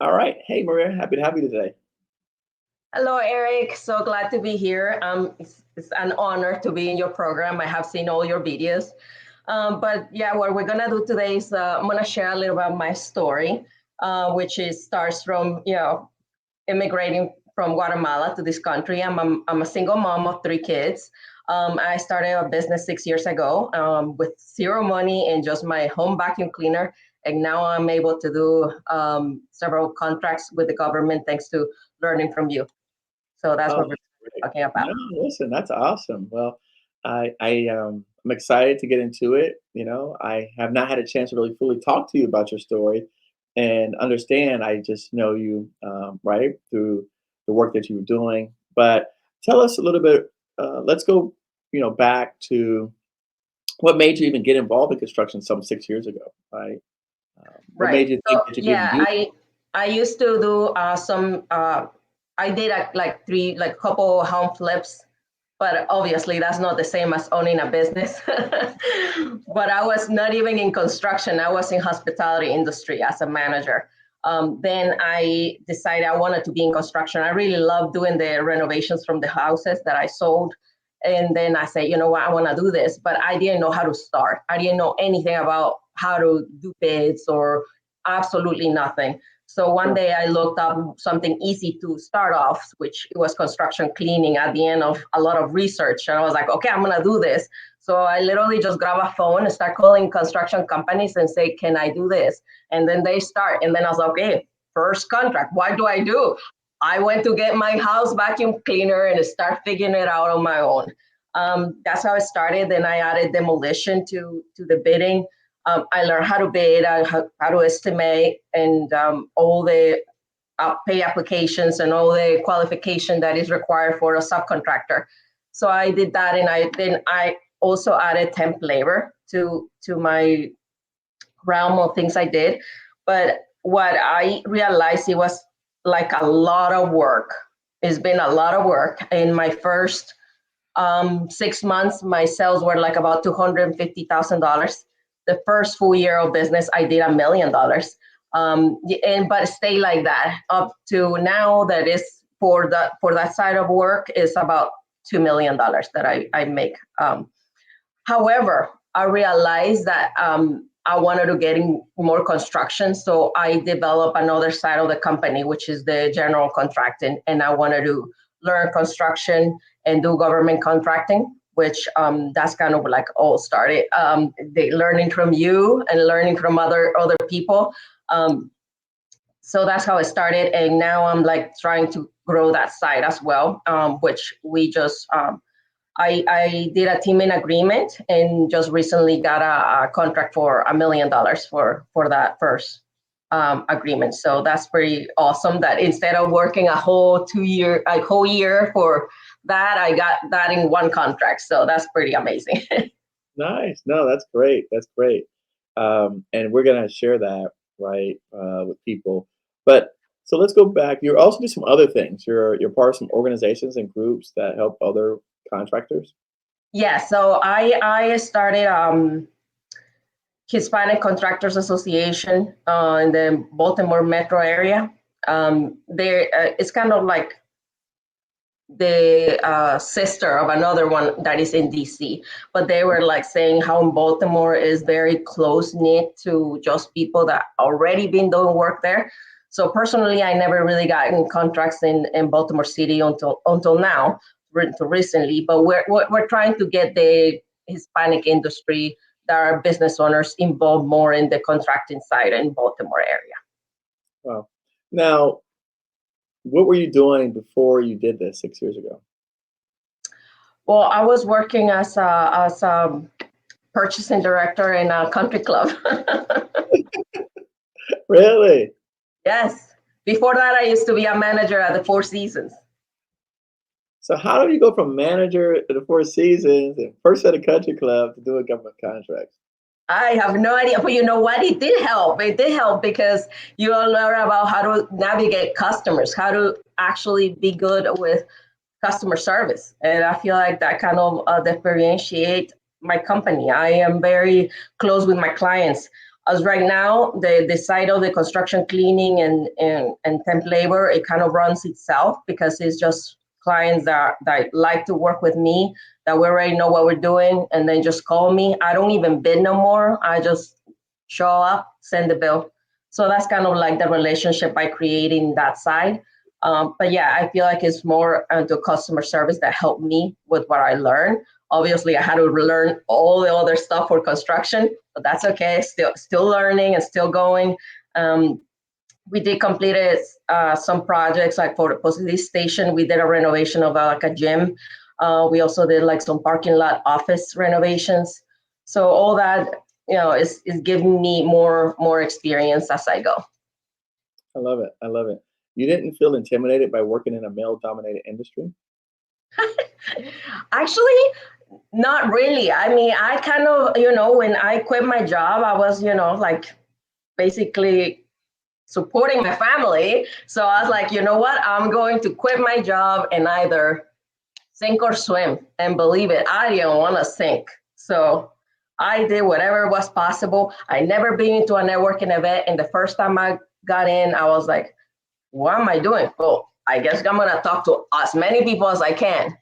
All right. Hey, Maria, happy to have you today. Hello, Eric. So glad to be here. It's an honor to be in your program. I have seen all your videos. But yeah, what we're gonna do today is I'm gonna share a little about my story, which is starts from immigrating from Guatemala to this country. I'm a single mom of three kids. I started a business 6 years ago with zero money and just my home vacuum cleaner. And now I'm able to do several contracts with the government thanks to learning from you. So that's Oh, what we're that's great. talking about. No, listen, that's awesome. Well, I'm excited to get into it. I have not had a chance to really fully talk to you about your story and understand. I just know you, right, through the work that you were doing. But tell us a little bit. Let's go, back to what made you even get involved in construction some 6 years ago, right? What Right. made you think So that you could even yeah, do? I used to do some. I did like three like couple home flips, but obviously that's not the same as owning a business. But I was not even in construction. I was in hospitality industry as a manager. Then I decided I wanted to be in construction. I really love doing the renovations from the houses that I sold. And then I said, you know what, I want to do this, but I didn't know how to start. I didn't know anything about how to do bids or absolutely nothing. So one Sure. day I looked up something easy to start off, which was construction cleaning at the end of a lot of research. And I was like, okay, I'm gonna do this. So I literally just grab a phone and start calling construction companies and say, can I do this? And then they start. And then I was like, okay, first contract, what do I do? I went to get my house vacuum cleaner and start figuring it out on my own. That's how it started. Then I added demolition to the bidding. I learned how to bid, how to estimate, and all the pay applications and all the qualification that is required for a subcontractor. So I did that, and I also added temp labor to my realm of things I did. But what I realized, it was like a lot of work. It's been a lot of work. In my first 6 months, my sales were like about $250,000. The first full year of business, I did $1 million. And but stay like that up to now. That is for that side of work is about $2 million that I make. However, I realized that I wanted to get in more construction, so I developed another side of the company, which is the general contracting, and I wanted to learn construction and do government contracting, which that's kind of like all started. The learning from you and learning from other people. Um, so that's how it started, and now I'm like trying to grow that side as well, which we just I did a teaming agreement and just recently got a contract for $1 million for that first agreement. So that's pretty awesome. That instead of working a whole year for that, I got that in one contract. So that's pretty amazing. Nice. No, that's great. That's great. And we're gonna share that, right, with people. But so let's go back. You also do some other things. You're part of some organizations and groups that help other contractors. Yeah. So I started Hispanic Contractors Association in the Baltimore metro area. There, it's kind of like the sister of another one that is in DC. But they were like saying how Baltimore is very close knit to just people that already been doing work there. So personally, I never really got in contracts in Baltimore City until now, until recently. But we're trying to get the Hispanic industry, that are business owners, involved more in the contracting side in Baltimore area. Wow. Now, what were you doing before you did this 6 years ago? Well, I was working as a purchasing director in a country club. Really? Yes. Before that, I used to be a manager at the Four Seasons. So how do you go from manager to the Four Seasons and first at a country club to doing government contracts? I have no idea, but you know what? It did help. It did help because you all learn about how to navigate customers, how to actually be good with customer service, and I feel like that kind of differentiate my company. I am very close with my clients. As right now, the side of the construction cleaning and temp labor, it kind of runs itself because it's just clients that like to work with me, that we already know what we're doing, and then just call me. I don't even bid no more. I just show up, send the bill. So that's kind of like the relationship by creating that side. But yeah, I feel like it's more into customer service that helped me with what I learned. Obviously, I had to learn all the other stuff for construction, but that's okay. Still learning and still going. Um, we did completed some projects like for the police station. We did a renovation of like a gym. We also did like some parking lot office renovations. So all that, is giving me more experience as I go. I love it. I love it. You didn't feel intimidated by working in a male-dominated industry? Actually, not really. I mean, I kind of, when I quit my job, I was, like basically supporting my family. So I was like, you know what? I'm going to quit my job and either sink or swim. And believe it, I didn't want to sink. So I did whatever was possible. I never been into a networking event. And the first time I got in, I was like, what am I doing? Well, I guess I'm going to talk to as many people as I can.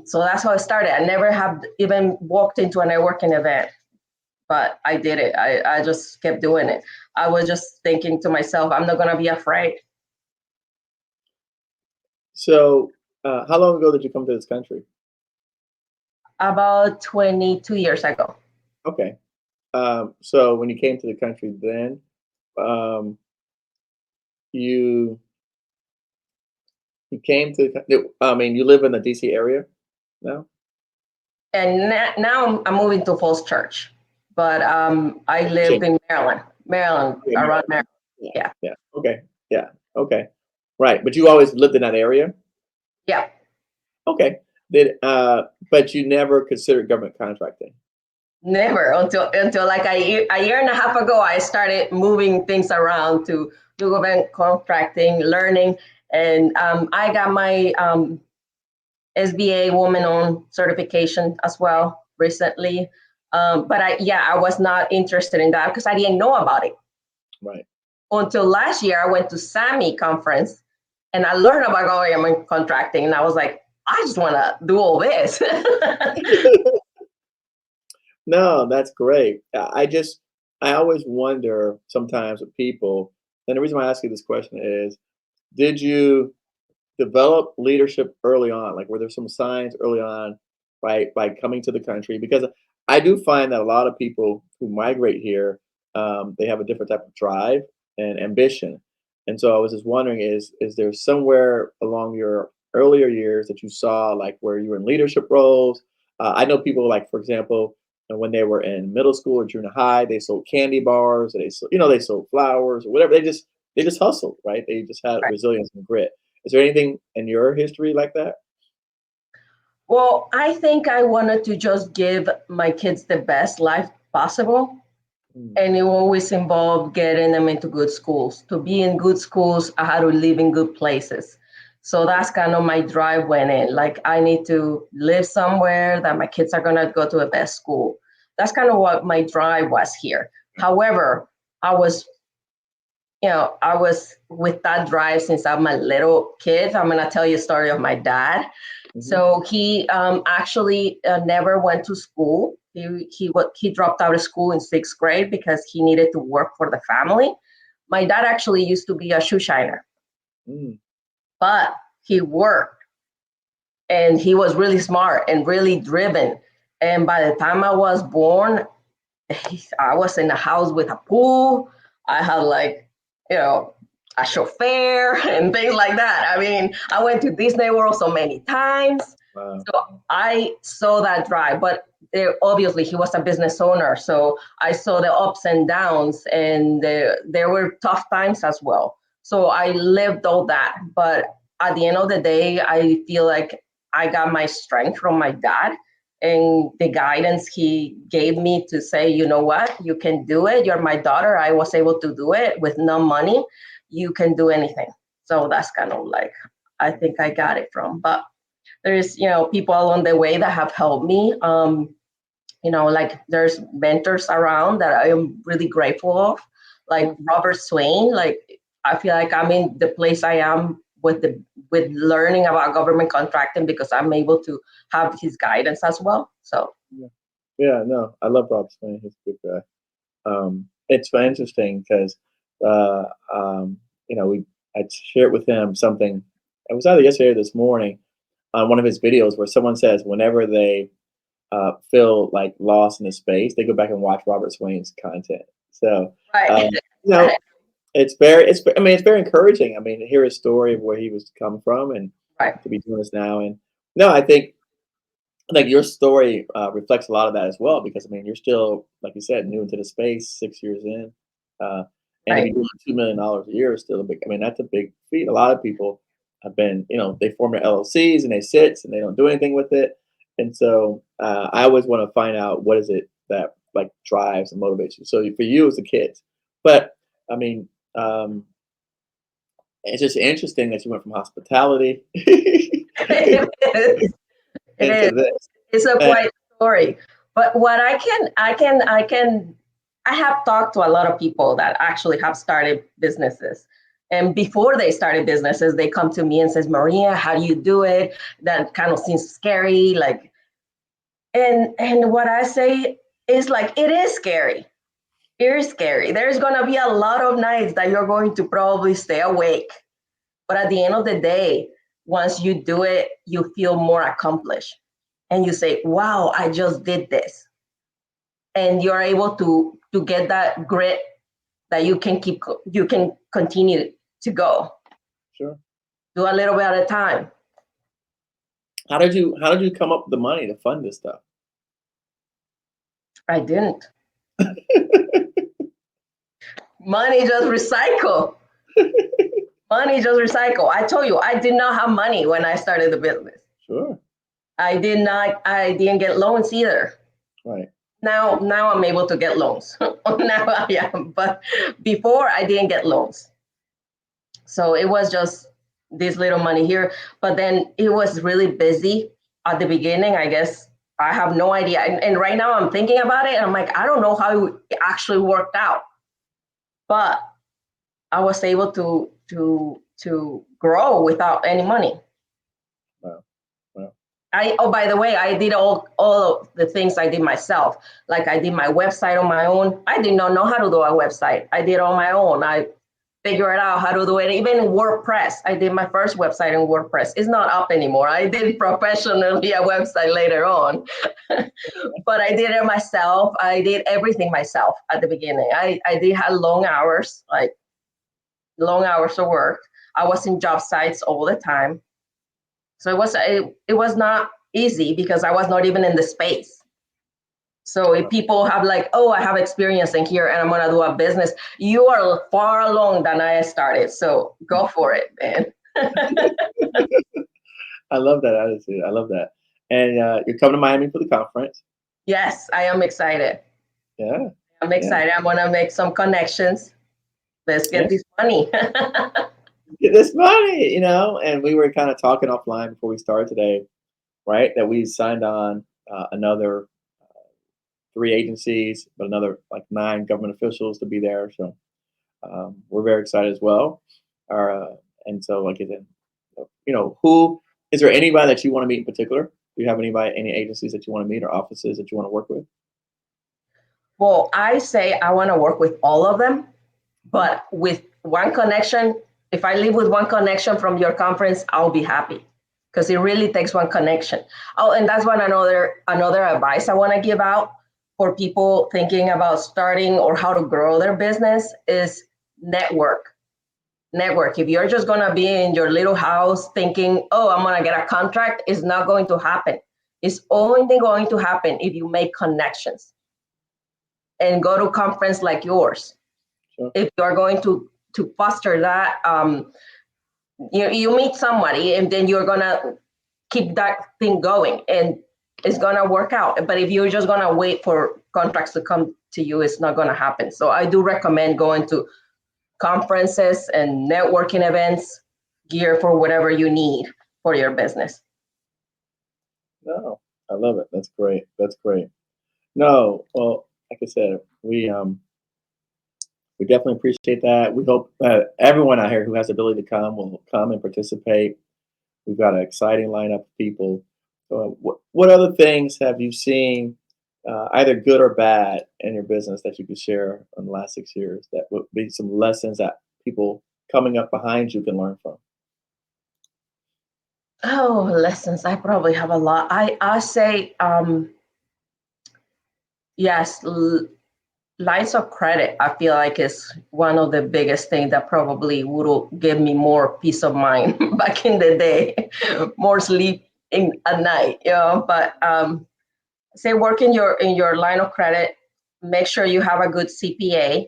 So that's how it started. I never have even walked into a networking event, but I did it. I just kept doing it. I was just thinking to myself, I'm not going to be afraid. So, how long ago did you come to this country? About 22 years ago. Okay. So when you came to the country then, um, you you came to I mean, you live in the DC area now? And now I'm moving to Falls Church, but I live Virginia. in Maryland, Yeah, around Maryland. Maryland. Yeah. Yeah, Yeah. Okay. Yeah. Okay. Right. But you always lived in that area? yeah. Okay. Did but you never considered government contracting? Never until like a year and a half ago, I started moving things around to do government contracting, learning, and I got my SBA woman-owned certification as well recently. But I was not interested in that because I didn't know about it Right. until last year. I went to SAMI conference and I learned about government contracting, and I was like, I just want to do all this. No, that's great. I always wonder sometimes with people, and the reason why I ask you this question is, did you develop leadership early on? Like, were there some signs early on, right, by coming to the country? Because I do find that a lot of people who migrate here, they have a different type of drive and ambition. And so I was just wondering, is there somewhere along your earlier years that you saw like where you were in leadership roles? I know people like, for example, when they were in middle school or junior high, they sold candy bars, or they sold, they sold flowers or whatever. They just hustled, right? They just had Right. resilience and grit. Is there anything in your history like that? Well, I think I wanted to just give my kids the best life possible. Mm, And it always involved getting them into good schools. To be in good schools, I had to live in good places. So that's kind of my drive went in. Like, I need to live somewhere that my kids are going to go to a best school. That's kind of what my drive was here. However, I was, I was with that drive since I'm a little kid. I'm going to tell you a story of my dad. mhm, So he actually never went to school. He dropped out of school in sixth grade because he needed to work for the family. My dad actually used to be a shoe shiner, mm, but he worked and he was really smart and really driven. And by the time I was born, I was in a house with a pool. I had like, you know, a chauffeur and things like that. I mean, I went to Disney World so many times. wow, So I saw that drive, but obviously he was a business owner. So I saw the ups and downs, and there were tough times as well. So I lived all that. But at the end of the day, I feel like I got my strength from my dad and the guidance he gave me to say, you know what, you can do it. You're my daughter. I was able to do it with no money. You can do anything. So that's kind of like, I think I got it from. But there's, people along the way that have helped me. like there's mentors around that I am really grateful of, like Robert Swain. Like I feel like I'm in the place I am with learning about government contracting because I'm able to have his guidance as well. So Yeah. Yeah, no, I love Rob Swain. He's a good guy. It's very interesting because, uh, we I shared with him something. It was either yesterday or this morning on one of his videos where someone says whenever they feel like lost in the space, they go back and watch Robert Swain's content. So, right, um, you know, it's very encouraging. I mean, to hear his story of where he was come from and right, to be doing this now. And no, I think your story reflects a lot of that as well because I mean you're still like you said new into the space 6 years in, uh, and to right. be doing $2 million a year is still a big. I mean that's a big feat. A lot of people have been they form their LLCs and they sit and they don't do anything with it, and so I always want to find out what is it that like drives and motivates you. So for you it's the kids, but I mean it's just interesting that you went from hospitality It is. It into is. this. It's a And, quite story. But what I have talked to a lot of people that actually have started businesses. And before they started businesses, they come to me and says, Maria, how do you do it? That kind of seems scary. Like, and what I say is like, it is scary. It is scary. There's gonna be a lot of nights that you're going to probably stay awake. But at the end of the day, once you do it, you feel more accomplished. And you say, wow, I just did this. And you're able to get that grit that you can continue to go. sure. Do a little bit at a time. How did you come up with the money to fund this stuff? I didn't. Money just recycle. Money just recycle. I told you I did not have money when I started the business. Sure. I didn't get loans either. Right. Now I'm able to get loans. Now I am, but before I didn't get loans. So it was just this little money here. But then it was really busy at the beginning. I guess I have no idea. And right now I'm thinking about it and I'm like, I don't know how it actually worked out. But I was able to grow without any money. Wow. Wow. By the way, I did all of the things I did myself. Like I did my website on my own. I did not know how to do a website. I did on my own. I figured out how to do it. Even WordPress. I did my first website in WordPress. It's not up anymore. I did professionally a website later on. But I did it myself. I did everything myself at the beginning. I did have long hours, like long hours of work. I was in job sites all the time. So it was not easy because I was not even in the space. So if people have like, oh, I have experience in here and I'm gonna do a business, you are far along than I started. So go for it, man. I love that attitude. I love that. And you're coming to Miami for the conference. Yes, I am excited. Yeah. I'm Yeah. excited. I'm gonna make some connections. Let's Yeah. get this money. Get this money, and we were kind of talking offline before we started today, right? That we signed on another three agencies, but another like nine government officials to be there. So we're very excited as well. Our, and so, like I said, who is there anybody that you want to meet in particular? Do you have anybody, any agencies that you want to meet or offices that you want to work with? Well, I say I want to work with all of them, Mhm. but with one connection. If I leave with one connection from your conference, I'll be happy because it really takes one connection. Oh, and that's one another advice I want to give out for people thinking about starting or how to grow their business is network. Network. If you're just gonna be in your little house thinking, "Oh, I'm gonna get a contract," it's not going to happen. It's only going to happen if you make connections and go to conference like yours. Sure. If you're going to foster that, you meet somebody and then you're gonna keep that thing going and it's gonna work out. But if you're just gonna wait for contracts to come to you, it's not gonna happen. So I do recommend going to conferences and networking events gear for whatever you need for your business. No, I love it. That's great. That's great. No, well, like I said, we definitely appreciate that. We hope that everyone out here who has the ability to come will come and participate. We've got an exciting lineup of people. What other things have you seen, either good or bad, in your business that you could share in the last 6 years? That would be some lessons that people coming up behind you can learn from. Oh, lessons. I probably have a lot. I say yes, lines of credit. I feel like is one of the biggest things that probably would give me more peace of mind back in the day, more sleep at night. But say work in your line of credit. Make sure you have a good CPA.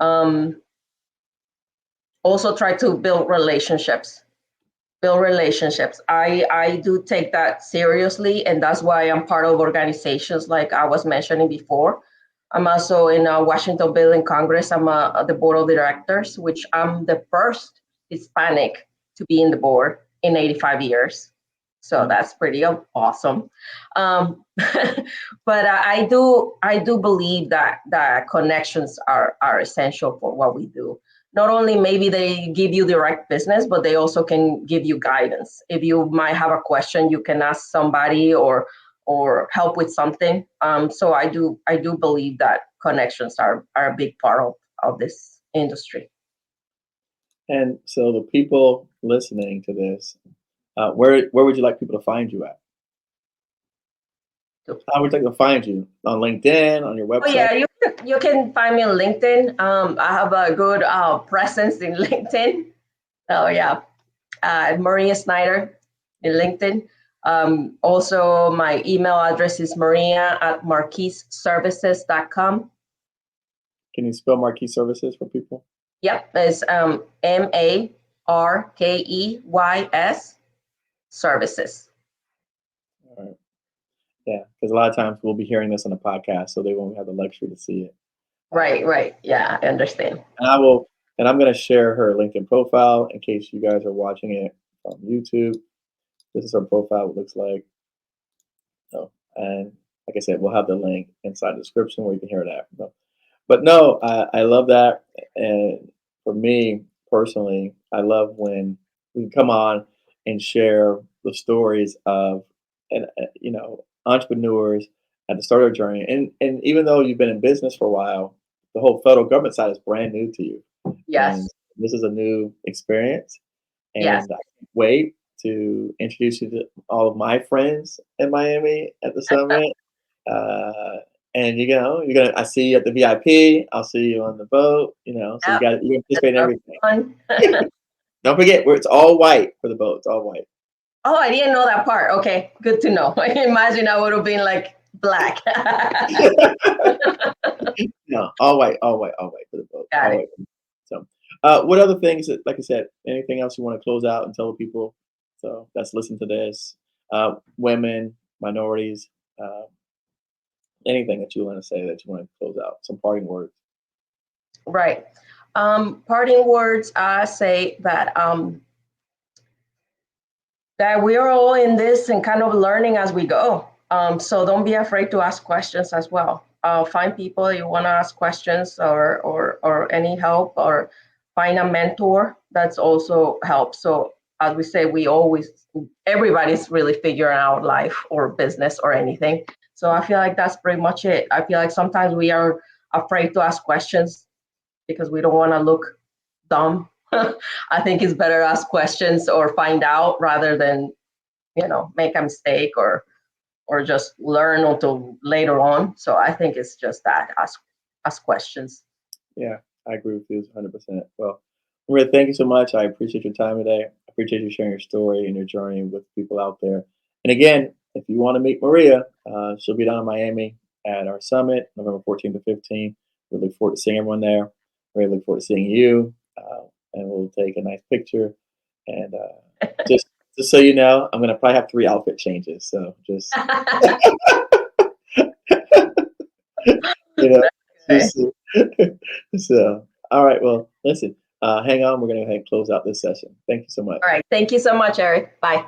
Um, Also try to build relationships. I do take that seriously, and that's why I'm part of organizations like I was mentioning before. I'm also in Washington Building Congress. I'm the board of directors, which I'm the first Hispanic to be in the board in 85 years. So Mm. that's pretty awesome. Um, but I do believe that connections are essential for what we do. Not only maybe they give you direct business, but they also can give you guidance. If you might have a question, you can ask somebody or help with something. So I do believe that connections are a big part of this industry. And so, the people listening to this, where would you like people to find you at? How would they to find you on LinkedIn, on your Oh website? yeah, you can find me on LinkedIn. I have a good presence in LinkedIn. Oh yeah, Maria Snyder in LinkedIn. Also, my email address is maria@marquiseservices.com. Can you spell Marquee Services for people? Yep, it's Markeys services. All right. Yeah, because a lot of times we'll be hearing this on the podcast, so they won't have the luxury to see it. Right, right. Yeah, I understand. And I will, and I'm going to share her LinkedIn profile in case you guys are watching it on YouTube. This is her profile. It looks like. So, and like I said, we'll have the link inside the description where you can hear that. But no, I love that. And for me personally, I love when we can come on and share the stories of, and entrepreneurs at the start of their journey. And even though you've been in business for a while, the whole federal government side is brand new to you, and Yes, this is a new experience. yes. And I can't wait to introduce you to all of my friends in Miami at the summit. Uh, and I see you at the VIP. I'll see you on the boat. So Yep, you can that's participate in our everything. fun. Don't forget, where it's all white for the boat. It's all white. Oh, I didn't know that part. Okay, good to know. I imagine I would have been like black. No, all white, all white, all white for the boat. Got All it. white. So, what other things like I said, anything else you want to close out and tell the people that's listening to this, women, minorities, uh, anything that you want to say that you want to close out, some parting words. Right. Parting words, I say that we are all in this and kind of learning as we go. So don't be afraid to ask questions as well. Find people you want to ask questions or any help, or find a mentor. That's also helps. So as we say, everybody's really figuring out life or business or anything. So I feel like that's pretty much it. I feel like sometimes we are afraid to ask questions because we don't want to look dumb. I think it's better ask questions or find out rather than make a mistake or just learn until later on. So I think it's just that ask questions. Yeah, I agree with you 100%. Well, Maria, thank you so much. I appreciate your time today. I appreciate you sharing your story and your journey with people out there. And again, if you want to meet Maria, she'll be down in Miami at our summit, November 14th to 15th. We look forward to seeing everyone there. We look forward to seeing you, and we'll take a nice picture. And just just so you know, I'm gonna probably have 3 outfit changes. So just you know, Okay. just so. All right. Well, listen. Hang on. We're gonna go ahead and close out this session. Thank you so much. All right. Thank you so much, Eric. Bye.